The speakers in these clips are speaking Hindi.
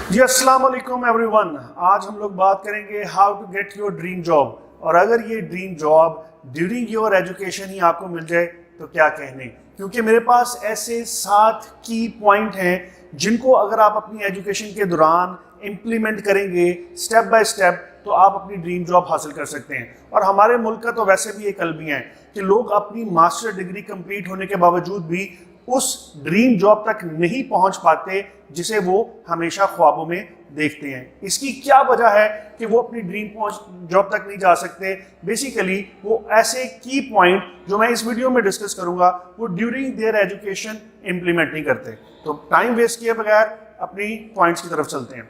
जी अस्सलाम वालेकुम एवरीवन। आज हम लोग बात करेंगे how to get your dream job. और अगर ये dream job during your education ही आपको मिल जाए तो क्या कहने, क्योंकि मेरे पास ऐसे 7 की पॉइंट हैं जिनको अगर आप अपनी एजुकेशन के दौरान इम्प्लीमेंट करेंगे स्टेप बाय स्टेप तो आप अपनी ड्रीम जॉब हासिल कर सकते हैं। और हमारे मुल्क का तो वैसे भी एक अलमिया है कि लोग अपनी मास्टर डिग्री कंप्लीट होने के बावजूद भी उस ड्रीम जॉब तक नहीं पहुंच पाते जिसे वो हमेशा ख्वाबों में देखते हैं। इसकी क्या वजह है कि वो अपनी ड्रीम जॉब तक नहीं जा सकते? बेसिकली वो ऐसे की पॉइंट जो मैं इस वीडियो में डिस्कस करूंगा वो ड्यूरिंग देयर एजुकेशन इंप्लीमेंट नहीं करते। तो टाइम वेस्ट किए बगैर अपनी पॉइंट्स की तरफ चलते हैं।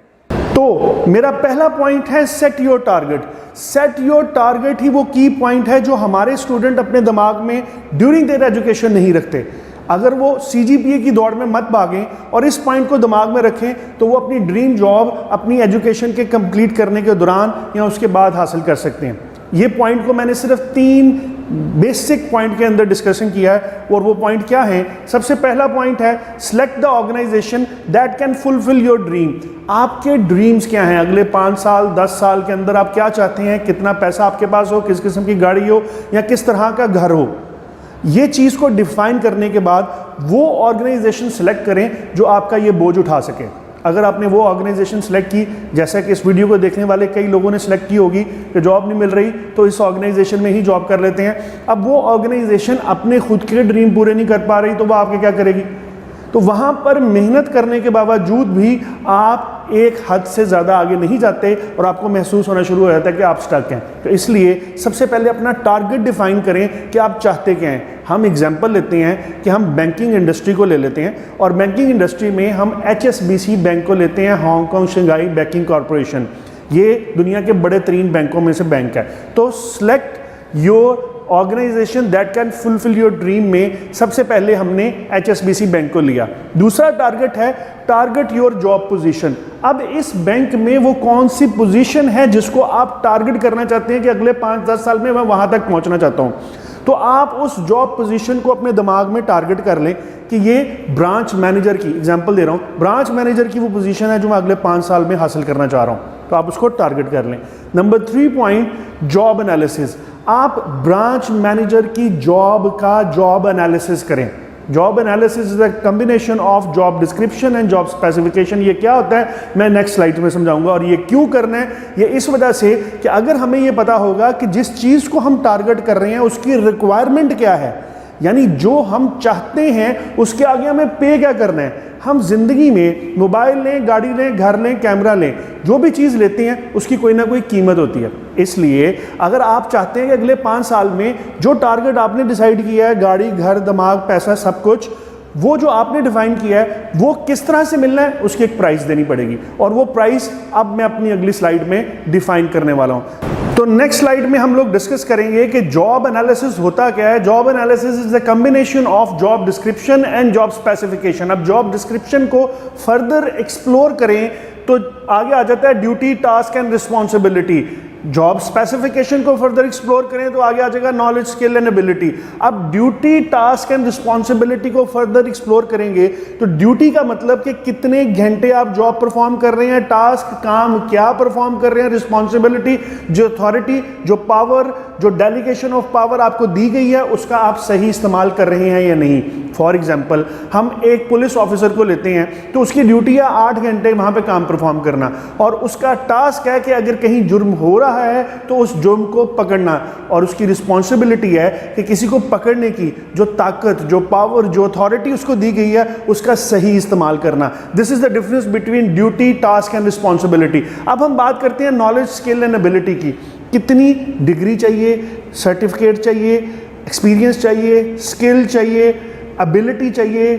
तो मेरा पहला पॉइंट है set your target. Set your target ही वो की पॉइंट है जो हमारे स्टूडेंट अपने दिमाग में ड्यूरिंग देयर एजुकेशन नहीं रखते। अगर वो CGPA की दौड़ में मत भागें और इस पॉइंट को दिमाग में रखें तो वो अपनी ड्रीम जॉब अपनी एजुकेशन के कंप्लीट करने के दौरान या उसके बाद हासिल कर सकते हैं। ये पॉइंट को मैंने सिर्फ 3 बेसिक पॉइंट के अंदर डिस्कशन किया है। और वो पॉइंट क्या है? सबसे पहला पॉइंट है select the organisation that can fulfil your dream. आपके ड्रीम्स क्या हैं? अगले 5 साल 10 साल के अंदर आप क्या चाहते हैं? कितना पैसा आपके पास हो, किस किस्म की गाड़ी हो या किस तरह का घर हो? ये चीज़ को डिफाइन करने के बाद वो ऑर्गेनाइजेशन सेलेक्ट करें जो आपका ये बोझ उठा सके। अगर आपने वो ऑर्गेनाइजेशन सेलेक्ट की, जैसा कि इस वीडियो को देखने वाले कई लोगों ने सेलेक्ट की होगी कि जॉब नहीं मिल रही तो इस ऑर्गेनाइजेशन में ही जॉब कर लेते हैं। अब वो ऑर्गेनाइजेशन अपने खुद के ड्रीम पूरे नहीं कर पा रही तो वो आपके क्या करेगी? तो वहाँ पर मेहनत करने के बावजूद भी आप एक हद से ज़्यादा आगे नहीं जाते और आपको महसूस होना शुरू हो जाता है कि आप स्टक हैं। तो इसलिए सबसे पहले अपना टारगेट डिफाइन करें कि आप चाहते क्या हैं। हम एग्जांपल लेते हैं कि हम बैंकिंग इंडस्ट्री को ले लेते हैं और बैंकिंग इंडस्ट्री में हम HSBC बैंक को लेते हैं, हांगकांग शंघाई बैंकिंग कॉरपोरेशन। ये दुनिया के बड़े 3 बैंकों में से बैंक है। तो select your organisation that can fulfil your dream में सबसे पहले हमने HSBC बैंक को लिया। दूसरा टारगेट है टारगेट योर जॉब पोजीशन। अब इस बैंक में वो कौन सी पोजीशन है जिसको आप टारगेट करना चाहते हैं कि अगले 5-10 साल में मैं वहां तक पहुंचना चाहता हूं। तो आप उस जॉब पोजीशन को अपने दिमाग में टारगेट कर लें कि ये ब्रांच मैनेजर की, एग्जांपल दे रहा हूं, ब्रांच मैनेजर की वो पोजीशन है जो मैं अगले 5 साल में हासिल करना चाह रहा हूं। तो आप उसको टारगेट कर लें। Number 3 point job analysis. आप ब्रांच मैनेजर की जॉब का जॉब एनालिसिस करें। Job analysis is a combination of job description and job specification. ये क्या होता है मैं नेक्स्ट स्लाइड में समझाऊंगा। और ये क्यों करना है? ये इस वजह से कि अगर हमें ये पता होगा कि जिस चीज़ को हम टारगेट कर रहे हैं उसकी रिक्वायरमेंट क्या है, यानी जो हम चाहते हैं उसके आगे हमें पे क्या करना है। हम जिंदगी में मोबाइल लें, गाड़ी लें, घर लें, कैमरा लें, जो भी चीज़ लेते हैं उसकी कोई ना कोई कीमत होती है। इसलिए अगर आप चाहते हैं कि अगले 5 साल में जो टारगेट आपने डिसाइड किया है, गाड़ी, घर, दिमाग, पैसा, सब कुछ, वो जो आपने डिफाइन किया है वो किस तरह से मिलना है, उसकी एक प्राइस देनी पड़ेगी। और वो प्राइस अब मैं अपनी अगली स्लाइड में डिफाइन करने वाला हूँ। तो नेक्स्ट स्लाइड में हम लोग डिस्कस करेंगे कि जॉब एनालिसिस होता क्या है। Job analysis is a combination of job description and job specification. अब जॉब डिस्क्रिप्शन को फर्दर एक्सप्लोर करें तो आगे आ जाता है duty, task and responsibility. Job specification को फर्दर एक्सप्लोर करें तो आगे आ जाएगा नॉलेज, स्किल एंड एबिलिटी। अब ड्यूटी, टास्क एंड रिस्पॉन्सिबिलिटी को फर्दर एक्सप्लोर करेंगे तो ड्यूटी का मतलब कि कितने घंटे आप जॉब परफॉर्म कर रहे हैं, टास्क काम क्या परफॉर्म कर रहे हैं, रिस्पॉन्सिबिलिटी जो अथॉरिटी, जो पावर, जो डेलीगेशन ऑफ पावर आपको दी गई है उसका आप सही इस्तेमाल कर रहे हैं या नहीं। फॉर एग्जाम्पल हम एक पुलिस ऑफिसर को लेते हैं तो उसकी ड्यूटी है 8 घंटे वहां पे काम परफॉर्म करना और उसका टास्क है कि अगर कहीं जुर्म हो रहा है तो उस जुर्म को पकड़ना, और उसकी रिस्पॉन्सिबिलिटी है कि किसी को पकड़ने की जो ताकत, जो पावर, जो अथॉरिटी उसको दी गई है उसका सही इस्तेमाल करना। This is the difference between duty, task and responsibility. अब हम बात करते हैं नॉलेज, स्किल एंड एबिलिटी की। कितनी डिग्री चाहिए, सर्टिफिकेट चाहिए, एक्सपीरियंस चाहिए, स्किल चाहिए, एबिलिटी चाहिए,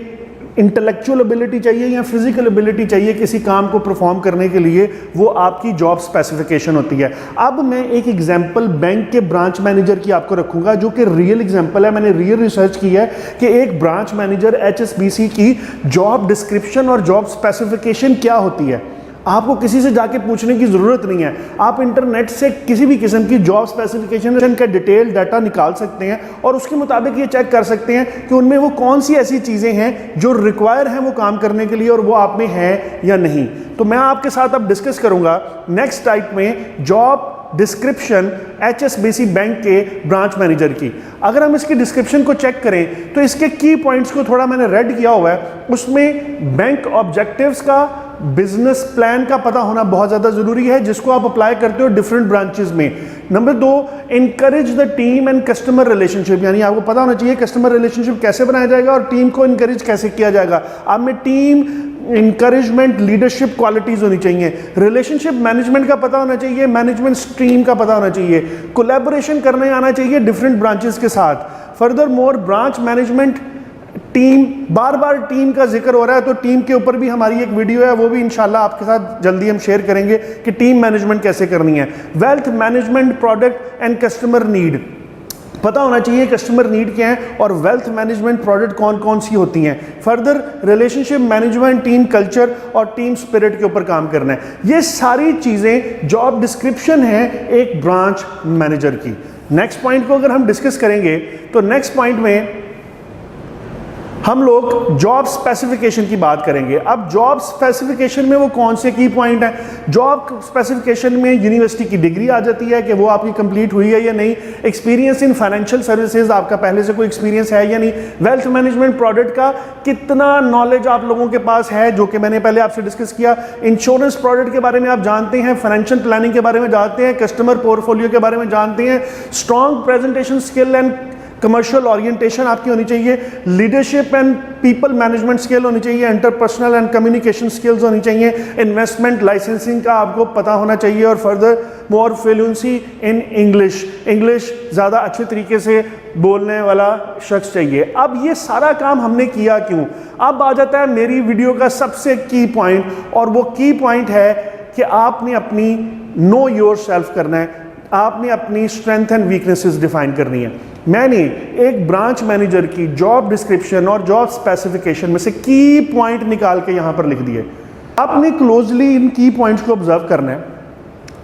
इंटेलेक्चुअल एबिलिटी चाहिए या फिजिकल एबिलिटी चाहिए किसी काम को परफॉर्म करने के लिए, वो आपकी जॉब स्पेसिफिकेशन होती है। अब मैं एक एग्जांपल बैंक के ब्रांच मैनेजर की आपको रखूंगा जो कि रियल एग्जांपल है। मैंने रियल रिसर्च की है कि एक ब्रांच मैनेजर HSBC की जॉब डिस्क्रिप्शन और जॉब स्पेसिफिकेशन क्या होती है। आपको किसी से जाके पूछने की ज़रूरत नहीं है। आप इंटरनेट से किसी भी किस्म की जॉब स्पेसिफिकेशन का डिटेल डाटा निकाल सकते हैं और उसके मुताबिक ये चेक कर सकते हैं कि उनमें वो कौन सी ऐसी चीज़ें हैं जो रिक्वायर हैं वो काम करने के लिए और वो आप में है या नहीं। तो मैं आपके साथ अब डिस्कस करूँगा नेक्स्ट टाइप में जॉब डिस्क्रिप्शन HSBC बैंक के ब्रांच मैनेजर की। अगर हम इसकी डिस्क्रिप्शन को चेक करें तो इसके की पॉइंट्स को थोड़ा मैंने रेड किया हुआ है। उसमें बैंक ऑब्जेक्टिव्स का, बिजनेस प्लान का पता होना बहुत ज़्यादा ज़रूरी है जिसको आप अप्लाई करते हो डिफरेंट ब्रांचेस में। Number 2, encourage the team and customer relationship, यानी आपको पता होना चाहिए कस्टमर रिलेशनशिप कैसे बनाया जाएगा और टीम को इनकरेज कैसे किया जाएगा। आप में टीम इंकरेजमेंट, लीडरशिप क्वालिटीज होनी चाहिए। रिलेशनशिप मैनेजमेंट का पता होना चाहिए, मैनेजमेंट स्ट्रीम का पता होना चाहिए, कोलैबोरेशन करने आना चाहिए डिफरेंट ब्रांचेस के साथ। Further more branch management team, बार बार टीम का जिक्र हो रहा है तो टीम के ऊपर भी हमारी एक वीडियो है, वो भी इंशाल्लाह आपके साथ जल्दी हम शेयर करेंगे कि टीम मैनेजमेंट कैसे करनी है। Wealth management, product and customer need, पता होना चाहिए कस्टमर नीड क्या है और वेल्थ मैनेजमेंट प्रोडक्ट कौन कौन सी होती हैं। Further relationship management, team culture और टीम स्पिरिट के ऊपर काम करना है। ये सारी चीज़ें जॉब डिस्क्रिप्शन है एक ब्रांच मैनेजर की। नेक्स्ट पॉइंट को अगर हम डिस्कस करेंगे तो नेक्स्ट पॉइंट में हम लोग जॉब स्पेसिफिकेशन की बात करेंगे। अब जॉब स्पेसिफिकेशन में वो कौन से की पॉइंट हैं? जॉब स्पेसिफिकेशन में यूनिवर्सिटी की डिग्री आ जाती है कि वो आपकी कंप्लीट हुई है या नहीं, एक्सपीरियंस इन फाइनेंशियल सर्विसेज, आपका पहले से कोई एक्सपीरियंस है या नहीं, वेल्थ मैनेजमेंट प्रोडक्ट का कितना नॉलेज आप लोगों के पास है जो कि मैंने पहले आपसे डिस्कस किया, इंश्योरेंस प्रोडक्ट के बारे में आप जानते हैं, फाइनेंशियल प्लानिंग के बारे में जानते हैं, कस्टमर पोर्टफोलियो के बारे में जानते हैं, strong presentation skill and commercial orientation आपकी होनी चाहिए, leadership and people management skill होनी चाहिए, इंटरपर्सनल एंड कम्युनिकेशन स्किल्स होनी चाहिए, इन्वेस्टमेंट लाइसेंसिंग का आपको पता होना चाहिए और further more fluency in English, English ज़्यादा अच्छे तरीके से बोलने वाला शख्स चाहिए। अब ये सारा काम हमने किया क्यों? अब आ जाता है मेरी वीडियो का सबसे की पॉइंट, और वो की पॉइंट है कि आपने अपनी नो योर सेल्फ करना है, आपने अपनी स्ट्रेंथ एंड वीकनेसेस डिफाइन करनी है। मैंने एक ब्रांच मैनेजर की जॉब डिस्क्रिप्शन और जॉब स्पेसिफिकेशन में से की पॉइंट निकाल के यहाँ पर लिख दिए। आपने क्लोजली इन की पॉइंट्स को ऑब्जर्व करना है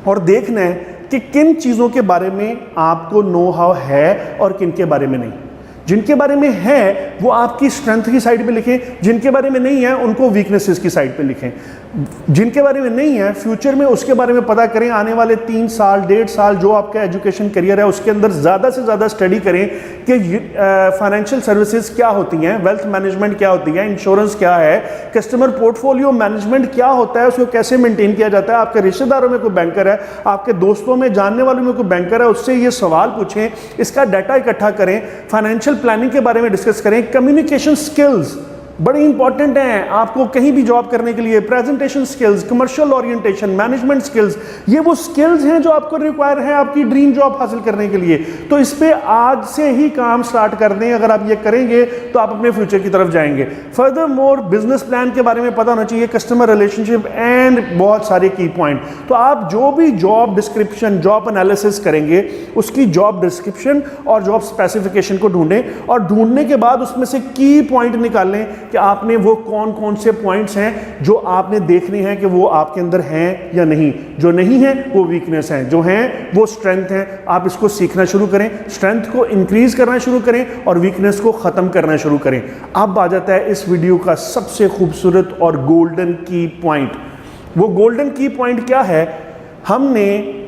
और देखना है कि किन चीज़ों के बारे में आपको नो हाउ है और किन के बारे में नहीं। जिनके बारे में है वो आपकी स्ट्रेंथ की साइड पे लिखें, जिनके बारे में नहीं है उनको वीकनेसेस की साइड पे लिखें। जिनके बारे में नहीं है फ्यूचर में उसके बारे में पता करें, आने वाले 3 साल 1.5 साल जो आपका एजुकेशन करियर है उसके अंदर ज़्यादा से ज़्यादा स्टडी करें कि फाइनेंशियल सर्विसेज क्या होती हैं, वेल्थ मैनेजमेंट क्या होती है, इंश्योरेंस क्या है, कस्टमर पोर्टफोलियो मैनेजमेंट क्या होता है, उसको कैसे मेंटेन किया जाता है। आपके रिश्तेदारों में कोई बैंकर है, आपके दोस्तों में जानने वालों में कोई बैंकर है, उससे ये सवाल पूछें, इसका डाटा इकट्ठा करें, फाइनेंशियल प्लानिंग के बारे में डिस्कस करें। कम्युनिकेशन स्किल्स बड़ी इंपॉर्टेंट हैं आपको कहीं भी जॉब करने के लिए, presentation skills, commercial orientation, management skills, ये वो स्किल्स हैं जो आपको रिक्वायर है आपकी ड्रीम जॉब हासिल करने के लिए। तो इस पे आज से ही काम स्टार्ट कर दें, अगर आप ये करेंगे तो आप अपने फ्यूचर की तरफ जाएंगे। फर्दर मोर बिजनेस प्लान के बारे में पता होना चाहिए, कस्टमर रिलेशनशिप एंड बहुत सारे की पॉइंट। तो आप जो भी जॉब डिस्क्रिप्शन, जॉब एनालिसिस करेंगे उसकी जॉब डिस्क्रिप्शन और जॉब स्पेसिफिकेशन को ढूंढें और ढूंढने के बाद उसमें से की पॉइंट निकालें कि आपने वो कौन कौन से पॉइंट्स हैं जो आपने देखने हैं कि वो आपके अंदर हैं या नहीं। जो नहीं है वो वीकनेस है, जो हैं वो स्ट्रेंथ है। आप इसको सीखना शुरू करें, स्ट्रेंथ को इंक्रीज करना शुरू करें और वीकनेस को ख़त्म करना शुरू करें। अब आ जाता है इस वीडियो का सबसे खूबसूरत और गोल्डन की पॉइंट। वो गोल्डन की पॉइंट क्या है? हमने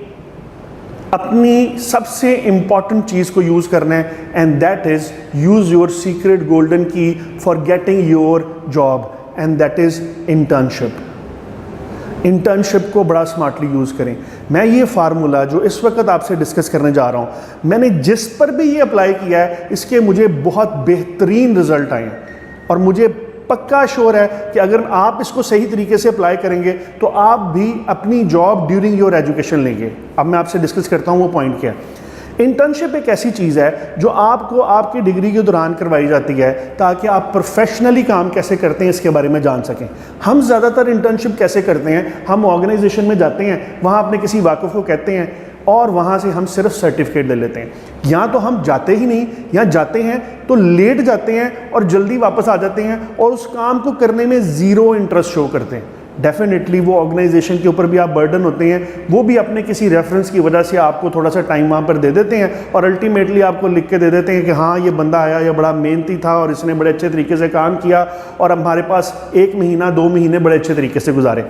अपनी सबसे इंपॉर्टेंट चीज को यूज करना है and that is use your secret golden key for getting your job and that is internship. Internship को बड़ा स्मार्टली यूज करें। मैं ये फार्मूला जो इस वक्त आपसे डिस्कस करने जा रहा हूं, मैंने जिस पर भी ये अप्लाई किया है इसके मुझे बहुत बेहतरीन रिजल्ट आए हैं और मुझे पक्का श्योर है कि अगर आप इसको सही तरीके से अप्लाई करेंगे तो आप भी अपनी जॉब ड्यूरिंग योर एजुकेशन लेंगे। अब मैं आपसे डिस्कस करता हूँ वो पॉइंट क्या है। इंटर्नशिप एक ऐसी चीज़ है जो आपको आपकी डिग्री के दौरान करवाई जाती है ताकि आप प्रोफेशनली काम कैसे करते हैं इसके बारे में जान सकें। हम ज़्यादातर इंटर्नशिप कैसे करते हैं, हम ऑर्गेनाइजेशन में जाते हैं, वहाँ अपने किसी वाकिफ़ को कहते हैं और वहाँ से हम सिर्फ सर्टिफिकेट ले लेते हैं। या तो हम जाते ही नहीं, या जाते हैं तो लेट जाते हैं और जल्दी वापस आ जाते हैं और उस काम को करने में ज़ीरो इंटरेस्ट शो करते हैं। डेफिनेटली वो ऑर्गेनाइजेशन के ऊपर भी आप बर्डन होते हैं, वो भी अपने किसी रेफरेंस की वजह से आपको थोड़ा सा टाइम वहाँ पर दे देते हैं और अल्टीमेटली आपको लिख के दे देते हैं कि हाँ ये बंदा आया, ये बड़ा मेहनती था और इसने बड़े अच्छे तरीके से काम किया और हमारे पास 1 महीना 2 महीने बड़े अच्छे तरीके से गुजारे।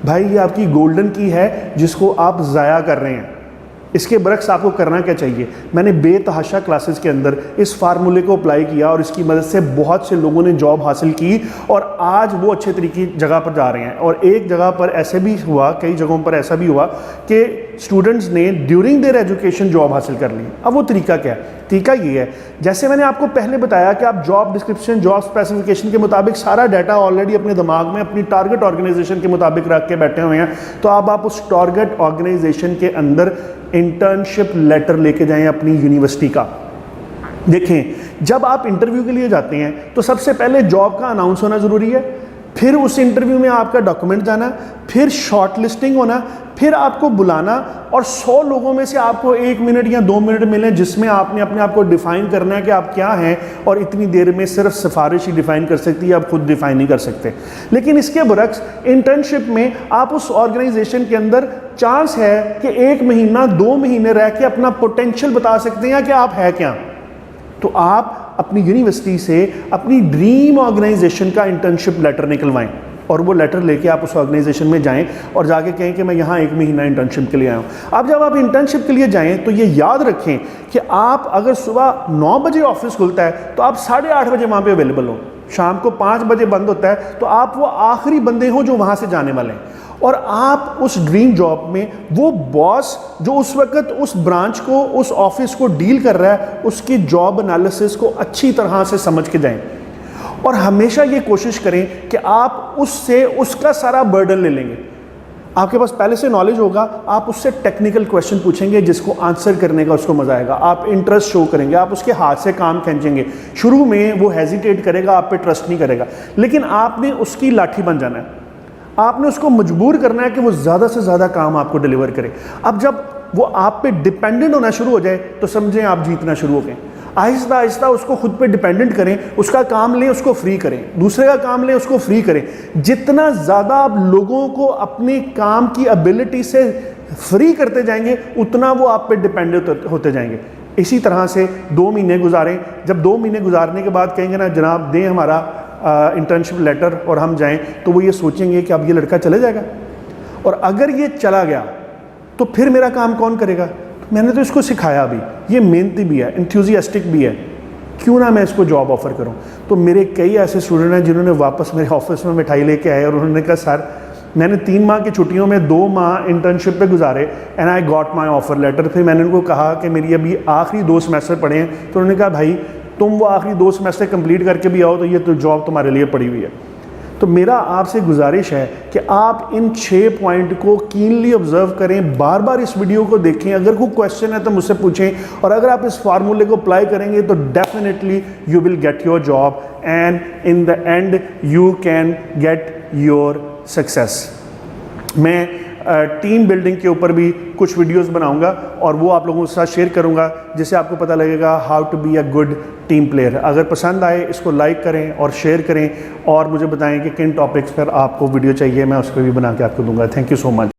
भाई ये आपकी गोल्डन की है जिसको आप ज़ाया कर रहे हैं। इसके बरक्स आपको करना क्या चाहिए? मैंने बेतहाशा क्लासेस के अंदर इस फार्मूले को अप्लाई किया और इसकी मदद से बहुत से लोगों ने जॉब हासिल की और आज वो अच्छे तरीके जगह पर जा रहे हैं। और एक जगह पर ऐसे भी हुआ, कई जगहों पर ऐसा भी हुआ कि स्टूडेंट्स ने ड्यूरिंग देयर एजुकेशन जॉब हासिल कर ली। अब वो तरीका क्या है? तरीका ये है, जैसे मैंने आपको पहले बताया कि आप जॉब डिस्क्रिप्शन, जॉब स्पेसिफिकेशन के मुताबिक सारा डाटा ऑलरेडी अपने दिमाग में अपनी टारगेट ऑर्गेनाइजेशन के मुताबिक रख के बैठे हुए हैं, तो अब आप उस टारगेट ऑर्गेनाइजेशन के अंदर इंटर्नशिप लेटर लेके जाएं अपनी यूनिवर्सिटी का। देखें, जब आप इंटरव्यू के लिए जाते हैं तो सबसे पहले जॉब का अनाउंस होना ज़रूरी है, फिर उस इंटरव्यू में आपका डॉक्यूमेंट जाना, फिर शॉर्ट लिस्टिंग होना, फिर आपको बुलाना और 100 लोगों में से आपको 1 मिनट या 2 मिनट मिले जिसमें आपने अपने आप को डिफ़ाइन करना है कि आप क्या हैं। और इतनी देर में सिर्फ सिफारिश ही डिफ़ाइन कर सकती है, आप खुद डिफ़ाइन नहीं कर सकते। लेकिन इसके बरक्स इंटर्नशिप में आप उस ऑर्गेनाइजेशन के अंदर चांस है कि 1 महीना 2 महीने रह के अपना पोटेंशियल बता सकते हैं कि आप है क्या। तो आप अपनी यूनिवर्सिटी से अपनी ड्रीम ऑर्गेनाइजेशन का इंटर्नशिप लेटर निकलवाएं और वो लेटर लेके आप उस ऑर्गेनाइजेशन में जाएं और जाके कहें कि मैं यहाँ 1 महीना इंटर्नशिप के लिए आया हूँ। अब जब आप इंटर्नशिप के लिए जाएं तो ये याद रखें कि आप अगर सुबह 9 बजे ऑफिस खुलता है तो आप 8:30 बजे वहाँ पे अवेलेबल हो, शाम को 5 बजे बंद होता है तो आप वो आखिरी बंदे हो जो वहाँ से जाने वाले हैं। और आप उस ड्रीम जॉब में वो बॉस जो उस वक्त उस ब्रांच को, उस ऑफिस को डील कर रहा है, उसकी जॉब एनालिसिस को अच्छी तरह से समझ के जाएं और हमेशा ये कोशिश करें कि आप उससे उसका सारा बर्डन ले लेंगे। आपके पास पहले से नॉलेज होगा, आप उससे टेक्निकल क्वेश्चन पूछेंगे जिसको आंसर करने का उसको मजा आएगा, आप इंटरेस्ट शो करेंगे, आप उसके हाथ से काम खींचेंगे। शुरू में वो हेजिटेट करेगा, आप पे ट्रस्ट नहीं करेगा, लेकिन आपने उसकी लाठी बन जाना है, आपने उसको मजबूर करना है कि वो ज़्यादा से ज़्यादा काम आपको डिलीवर करे। अब जब वो आप पे डिपेंडेंट होना शुरू हो जाए तो समझें आप जीतना शुरू हो गए। आहिस्ता आहिस्ता उसको खुद पे डिपेंडेंट करें, उसका काम लें, उसको फ्री करें, दूसरे का काम लें, उसको फ्री करें। जितना ज़्यादा आप लोगों को अपने काम की एबिलिटी से फ्री करते जाएंगे उतना वो आप पे डिपेंडेंट होते जाएंगे। इसी तरह से 2 महीने गुजारें। जब 2 महीने गुजारने के बाद कहेंगे ना जनाब दें हमारा इंटर्नशिप लेटर और हम जाएं, तो वो ये सोचेंगे कि अब ये लड़का चले जाएगा, और अगर ये चला गया तो फिर मेरा काम कौन करेगा? मैंने तो इसको सिखाया भी, ये मेहनती भी है, इंथ्यूजियास्टिक भी है, क्यों ना मैं इसको जॉब ऑफ़र करूं। तो मेरे कई ऐसे स्टूडेंट हैं जिन्होंने वापस मेरे ऑफिस में मिठाई लेके आए और उन्होंने कहा सर मैंने 3 माह की छुट्टियों में 2 माह इंटर्नशिप पे गुजारे and I got my offer letter. फिर मैंने उनको कहा कि मेरी अभी आखिरी 2 सेमेस्टर पढ़े हैं, तो उन्होंने कहा भाई तुम वो आखिरी 2 सेमेस्टर कंप्लीट करके भी आओ तो ये तो जॉब तुम्हारे लिए पड़ी हुई है। तो मेरा आपसे गुजारिश है कि आप इन 6 पॉइंट को कीनली ऑब्जर्व करें, बार बार इस वीडियो को देखें, अगर कोई क्वेश्चन है तो मुझसे पूछें, और अगर आप इस फार्मूले को अप्लाई करेंगे तो definitely you will get your job and in the end you can get your success. मैं टीम बिल्डिंग के ऊपर भी कुछ वीडियोस बनाऊंगा और वो आप लोगों के साथ शेयर करूंगा जिससे आपको पता लगेगा how to be a good team player. अगर पसंद आए इसको लाइक करें और शेयर करें और मुझे बताएं कि किन टॉपिक्स पर आपको वीडियो चाहिए, मैं उस पर भी बना के आपको दूंगा। Thank you so much.